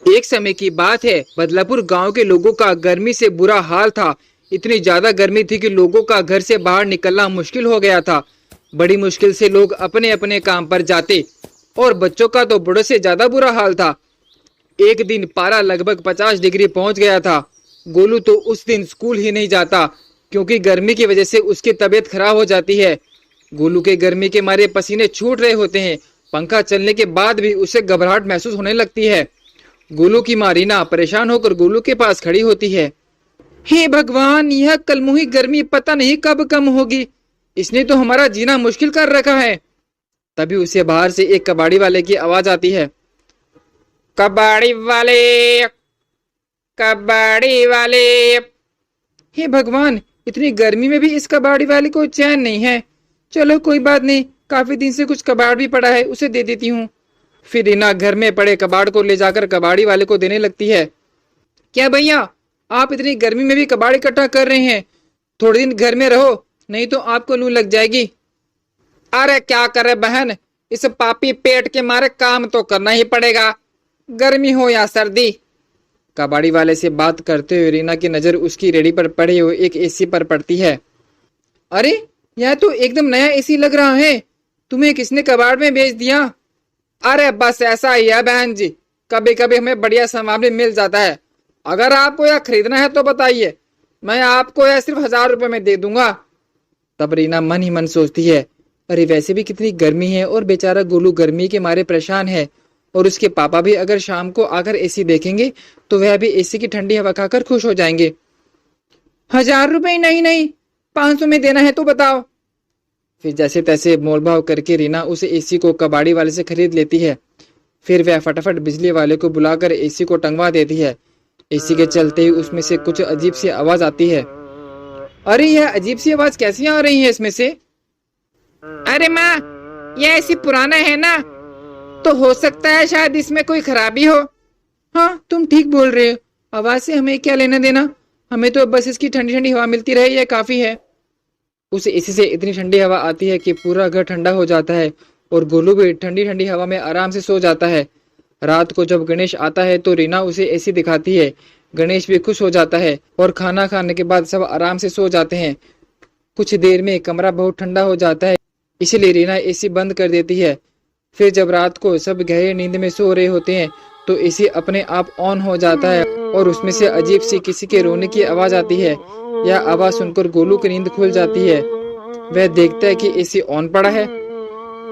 एक समय की बात है, बदलापुर गांव के लोगों का गर्मी से बुरा हाल था। इतनी ज्यादा गर्मी थी कि लोगों का घर से बाहर निकलना मुश्किल हो गया था। बड़ी मुश्किल से लोग अपने अपने काम पर जाते और बच्चों का तो बड़ों से ज्यादा बुरा हाल था। एक दिन पारा लगभग 50 डिग्री पहुंच गया था। गोलू तो उस दिन स्कूल ही नहीं जाता क्योंकि गर्मी की वजह से उसकी तबीयत खराब हो जाती है। गोलू के गर्मी के मारे पसीने छूट रहे होते हैं। पंखा चलने के बाद भी उसे घबराहट महसूस होने लगती है। गोलू की माँ रीना परेशान होकर गोलू के पास खड़ी होती है। हे भगवान, यह कलमुही गर्मी पता नहीं कब कम होगी। इसने तो हमारा जीना मुश्किल कर रखा है। तभी उसे बाहर से एक कबाड़ी वाले की आवाज आती है। कबाड़ी वाले, कबाड़ी वाले। हे भगवान, इतनी गर्मी में भी इस कबाड़ी वाले को चैन नहीं है। चलो कोई बात नहीं, काफी दिन से कुछ कबाड़ भी पड़ा है, उसे दे देती हूँ। फिर रीना घर में पड़े कबाड़ को ले जाकर कबाड़ी वाले को देने लगती है। क्या भैया, आप इतनी गर्मी में भी कबाड़ इकट्ठा कर रहे हैं? थोड़े दिन घर में रहो, नहीं तो आपको लू लग जाएगी। अरे क्या करे बहन, इस पापी पेट के मारे काम तो करना ही पड़ेगा, गर्मी हो या सर्दी। कबाड़ी वाले से बात करते हुए रीना की नजर उसकी रेडी पर पड़े हुए एक एसी पर पड़ती है। अरे यह तो एकदम नया एसी लग रहा है, तुम्हें किसने कबाड़ में बेच दिया? अरे बस ऐसा ही है बहन जी, कभी कभी हमें बढ़िया सामान भी मिल जाता है। अगर आपको यह खरीदना है तो बताइए, मैं आपको यह सिर्फ 1000 रुपए में दे दूंगा। तब रीना मन ही मन सोचती है, अरे वैसे भी कितनी गर्मी है और बेचारा गोलू गर्मी के मारे परेशान है, और उसके पापा भी अगर शाम को आकर एसी देखेंगे तो वह भी एसी की ठंडी हवा खाकर खुश हो जाएंगे। 1000 रुपए नहीं, 500 में देना है तो बताओ। फिर जैसे तैसे मोलभाव करके रीना उस एसी को कबाड़ी वाले से खरीद लेती है। फिर वह फटाफट बिजली वाले को बुलाकर एसी को टंगवा देती है। एसी के चलते ही उसमें से कुछ अजीब सी आवाज आती है। अरे यह अजीब सी आवाज कैसी आ रही है इसमें से? अरे माँ, यह एसी पुराना है ना, तो हो सकता है शायद इसमें कोई खराबी हो। हाँ तुम ठीक बोल रहे हो, आवाज से हमें क्या लेना देना, हमें तो बस इसकी ठंडी ठंडी हवा मिलती रहे, यह काफी है। उस एसी से इतनी ठंडी हवा आती है कि पूरा घर ठंडा हो जाता है और गोलू भी ठंडी ठंडी हवा में आराम से सो जाता है। रात को जब गणेश आता है तो रीना उसे एसी दिखाती है। गणेश भी खुश हो जाता है और खाना खाने के बाद सब आराम से सो जाते हैं। कुछ देर में कमरा बहुत ठंडा हो जाता है, इसलिए रीना एसी बंद कर देती है। फिर जब रात को सब गहरी नींद में सो रहे होते हैं तो एसी अपने आप ऑन हो जाता है और उसमें से अजीब सी किसी के रोने की आवाज आती है। यह आवाज सुनकर गोलू की नींद खुल जाती है। वह देखता है कि एसी ऑन पड़ा है।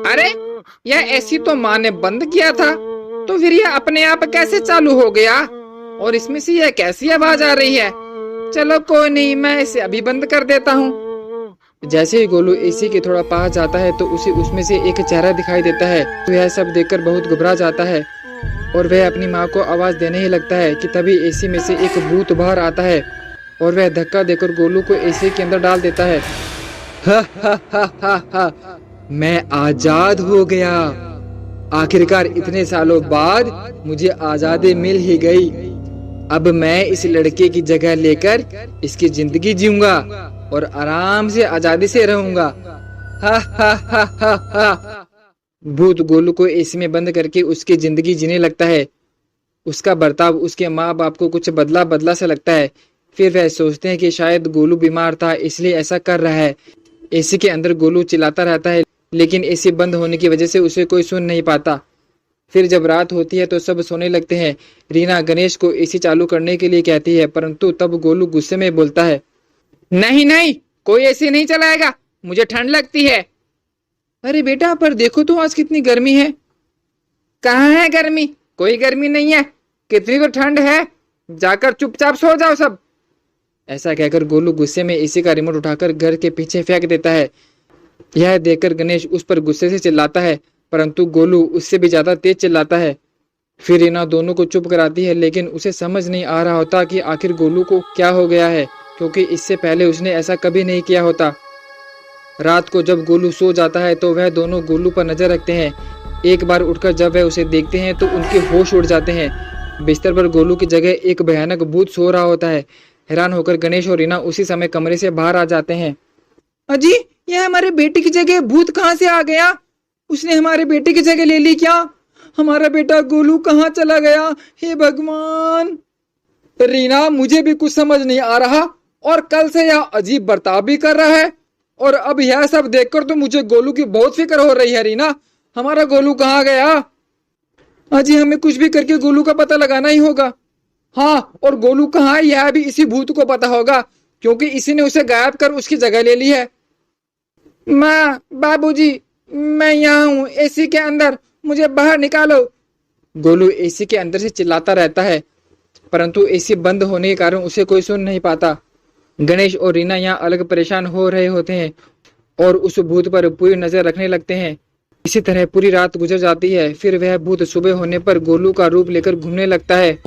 अरे यह एसी तो माँ ने बंद किया था, तो फिर यह अपने आप कैसे चालू हो गया? और इसमें से यह कैसी आवाज आ रही है? चलो कोई नहीं, मैं इसे अभी बंद कर देता हूँ। जैसे ही गोलू एसी के थोड़ा पास जाता है तो उसे उसमें से एक चेहरा दिखाई देता है। तो यह सब देखकर बहुत घबरा जाता है और वह अपनी माँ को आवाज देने ही लगता है कि तभी एसी में से एक भूत बाहर आता है और वह धक्का देकर गोलू को एसी के अंदर डाल देता है। हा हा हा हा हा, मैं आजाद हो गया। आखिरकार इतने सालों बाद मुझे आजादी मिल ही गई। अब मैं इस लड़के की जगह लेकर इसकी जिंदगी जीऊंगा और आराम से आजादी से रहूंगा। हा हा हा हा हा। भूत गोलू को एसी में बंद करके उसकी जिंदगी जीने लगता है। उसका बर्ताव उसके माँ बाप को कुछ बदला बदला सा लगता है। फिर वह सोचते हैं कि शायद गोलू बीमार था इसलिए ऐसा कर रहा है। एसी के अंदर गोलू चिल्लाता रहता है, लेकिन एसी बंद होने की वजह से उसे कोई सुन नहीं पाता। फिर जब रात होती है तो सब सोने लगते हैं। रीना गणेश को एसी चालू करने के लिए कहती है, परंतु तब गोलू गुस्से में बोलता है, नहीं नहीं, कोई एसी नहीं चलाएगा, मुझे ठंड लगती है। अरे बेटा, पर देखो तो आज कितनी गर्मी है। कहाँ है गर्मी? कोई गर्मी नहीं है, कितनी तो ठंड है, जाकर चुपचाप सो जाओ सब। ऐसा कहकर गोलू गुस्से में एसी का रिमोट उठाकर घर के पीछे फेंक देता है। यह देखकर गणेश उस पर गुस्से से चिल्लाता है, परंतु गोलू उससे भी ज्यादा तेज चिल्लाता है। फिर रीना दोनों को चुप कराती है, लेकिन उसे समझ नहीं आ रहा होता कि आखिर गोलू को क्या हो गया है, क्योंकि इससे पहले उसने ऐसा कभी नहीं किया होता। रात को जब गोलू सो जाता है तो वह दोनों गोलू पर नजर रखते हैं। एक बार उठकर जब वह उसे देखते हैं तो उनके होश उड़ जाते हैं। बिस्तर पर गोलू की जगह एक भयानक भूत सो रहा होता है। हैरान होकर गणेश और रीना उसी समय कमरे से बाहर आ जाते हैं। अजी, यह हमारे बेटे की जगह भूत कहाँ से आ गया? उसने हमारे बेटे की जगह ले ली क्या? हमारा बेटा गोलू कहाँ चला गया? हे भगवान। रीना, मुझे भी कुछ समझ नहीं आ रहा, और कल से यह अजीब बर्ताव भी कर रहा है, और अब यह सब देखकर तो मुझे गोलू की बहुत फिक्र हो रही है। रीना, हमारा गोलू कहाँ गया? अजी, हमें कुछ भी करके गोलू का पता लगाना ही होगा। हाँ, और गोलू कहाँ है यह भी इसी भूत को पता होगा, क्योंकि इसी ने उसे गायब कर उसकी जगह ले ली है। माँ, बाबूजी, मैं यहाँ हूँ एसी के अंदर, मुझे बाहर निकालो। गोलू एसी के अंदर से चिल्लाता रहता है, परंतु एसी बंद होने के कारण उसे कोई सुन नहीं पाता। गणेश और रीना यहाँ अलग परेशान हो रहे होते हैं और उस भूत पर पूरी नजर रखने लगते हैं। इसी तरह पूरी रात गुजर जाती है। फिर वह भूत सुबह होने पर गोलू का रूप लेकर घूमने लगता है।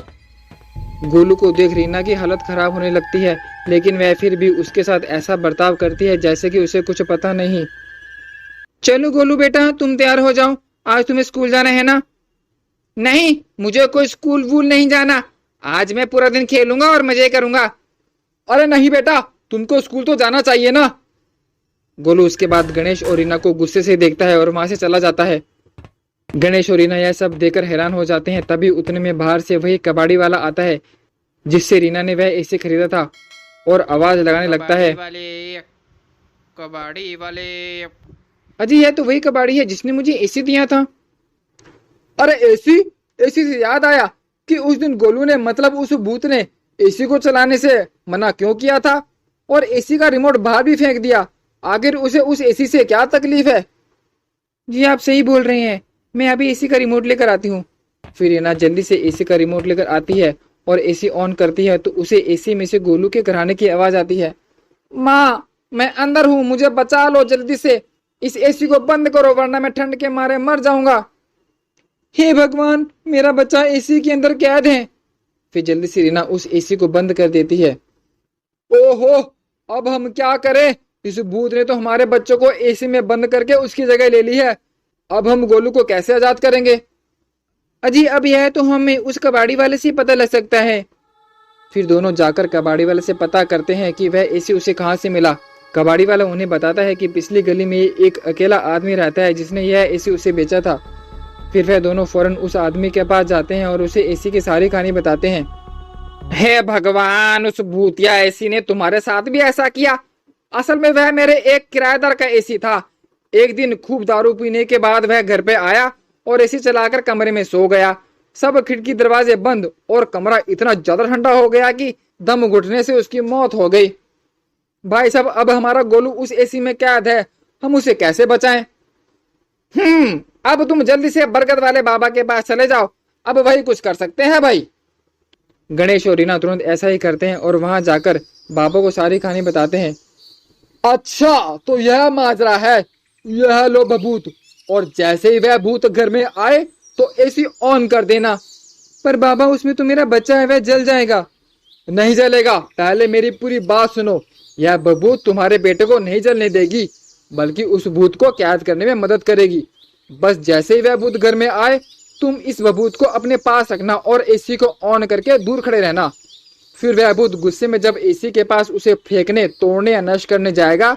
गोलू को देख रीना की हालत खराब होने लगती है, लेकिन वह फिर भी उसके साथ ऐसा बर्ताव करती है जैसे कि उसे कुछ पता नहीं। चलो गोलू बेटा, तुम तैयार हो जाओ, आज तुम्हें स्कूल जाना है ना? नहीं, मुझे कोई स्कूल वूल नहीं जाना, आज मैं पूरा दिन खेलूंगा और मजे करूंगा। अरे नहीं बेटा, तुमको स्कूल तो जाना चाहिए ना। गोलू उसके बाद गणेश और रीना को गुस्से से देखता है और वहां से चला जाता है। गणेश और रीना यह सब देखकर हैरान हो जाते हैं। तभी उतने में बाहर से वही कबाड़ी वाला आता है जिससे रीना ने वह एसी खरीदा था, और आवाज लगाने लगता है, कबाड़ी वाले। अजी, यह तो वही कबाड़ी है जिसने मुझे एसी दिया था। अरे एसी से याद आया कि उस दिन गोलू ने, मतलब उस भूत ने, एसी को चलाने से मना क्यों किया था, और एसी का रिमोट बाहर भी फेंक दिया। आखिर उसे उस एसी से क्या तकलीफ है? जी आप सही बोल रहे हैं, मैं अभी एसी का रिमोट लेकर आती हूँ। फिर रीना जल्दी से एसी का रिमोट लेकर आती है और एसी ऑन करती है तो उसे एसी में से गोलू के घराने की आवाज आती है। माँ, मैं अंदर हूँ, मुझे बचा लो, जल्दी से इस एसी को बंद करो वरना मैं ठंड के मारे मर जाऊंगा। हे भगवान, मेरा बच्चा एसी के अंदर कैद है। फिर जल्दी से रीना उस एसी को बंद कर देती है। ओहो, अब हम क्या करें? इस भूत ने तो हमारे बच्चों को एसी में बंद करके उसकी जगह ले ली है। अब हम गोलू को कैसे आजाद करेंगे? अजी, अब यह तो हमें उस कबाड़ी वाले से पता लग सकता है। फिर दोनों जाकर कबाड़ी वाले से पता करते हैं कि वह एसी उसे कहाँ से मिला। कबाड़ी वाला उन्हें बताता है कि पिछली गली में एक अकेला आदमी रहता है जिसने यह एसी उसे बेचा था। फिर वह दोनों फौरन उस आदमी के पास जाते हैं और उसे एसी की सारी कहानी बताते हैं। हे भगवान, उस भूतिया एसी ने तुम्हारे साथ भी ऐसा किया? असल में वह मेरे एक किराएदार का एसी था। एक दिन खूब दारू पीने के बाद वह घर पे आया और एसी चलाकर कमरे में सो गया। सब खिड़की दरवाजे बंद और कमरा इतना ज्यादा ठंडा हो गया कि दम घुटने से उसकी मौत हो गई। भाई साहब, अब हमारा गोलू उस एसी में कैद है, हम उसे कैसे बचाएं? अब तुम जल्दी से बरगद वाले बाबा के पास चले जाओ, अब वही कुछ कर सकते हैं भाई। गणेश और रीना तुरंत ऐसा ही करते हैं और वहां जाकर बाबा को सारी कहानी बताते हैं। अच्छा, तो यह माजरा है, यह लो भभूत, और जैसे ही वह भूत घर में आए तो एसी ऑन कर देना। पर बाबा, उसमें तो मेरा बच्चा है, वह जल जाएगा। नहीं जलेगा, पहले मेरी पूरी बात सुनो। यह भभूत तुम्हारे बेटे को नहीं जलने देगी, बल्कि उस भूत को कैद करने में मदद करेगी। बस जैसे ही वह भूत घर में आए, तुम इस भभूत को अपने पास रखना और एसी को ऑन करके दूर खड़े रहना। फिर वह भूत गुस्से में जब एसी के पास उसे फेंकने, तोड़ने या नष्ट करने जाएगा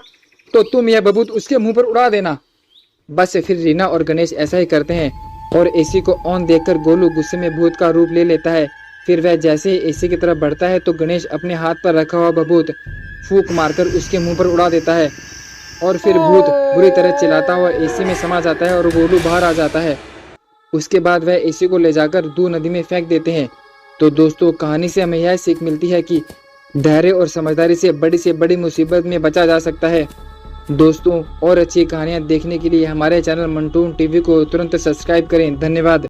तो तुम यह भभूत उसके मुंह पर उड़ा देना। बस फिर रीना और गणेश ऐसा ही करते हैं और एसी को ऑन देखकर गोलू गुस्से में भूत का रूप ले लेता है। फिर वह जैसे ही एसी की तरफ बढ़ता है तो गणेश अपने हाथ पर रखा हुआ भभूत फूंक मारकर उसके मुंह पर उड़ा देता है, और फिर भूत बुरी तरह चिल्लाता हुआ एसी में समा जाता है और गोलू बाहर आ जाता है। उसके बाद वह एसी को ले जाकर दूर नदी में फेंक देते हैं। तो दोस्तों, कहानी से हमें यह सीख मिलती है कि धैर्य और समझदारी से बड़ी मुसीबत में बचा जा सकता है। दोस्तों, और अच्छी कहानियां देखने के लिए हमारे चैनल मंटून टीवी को तुरंत सब्सक्राइब करें। धन्यवाद।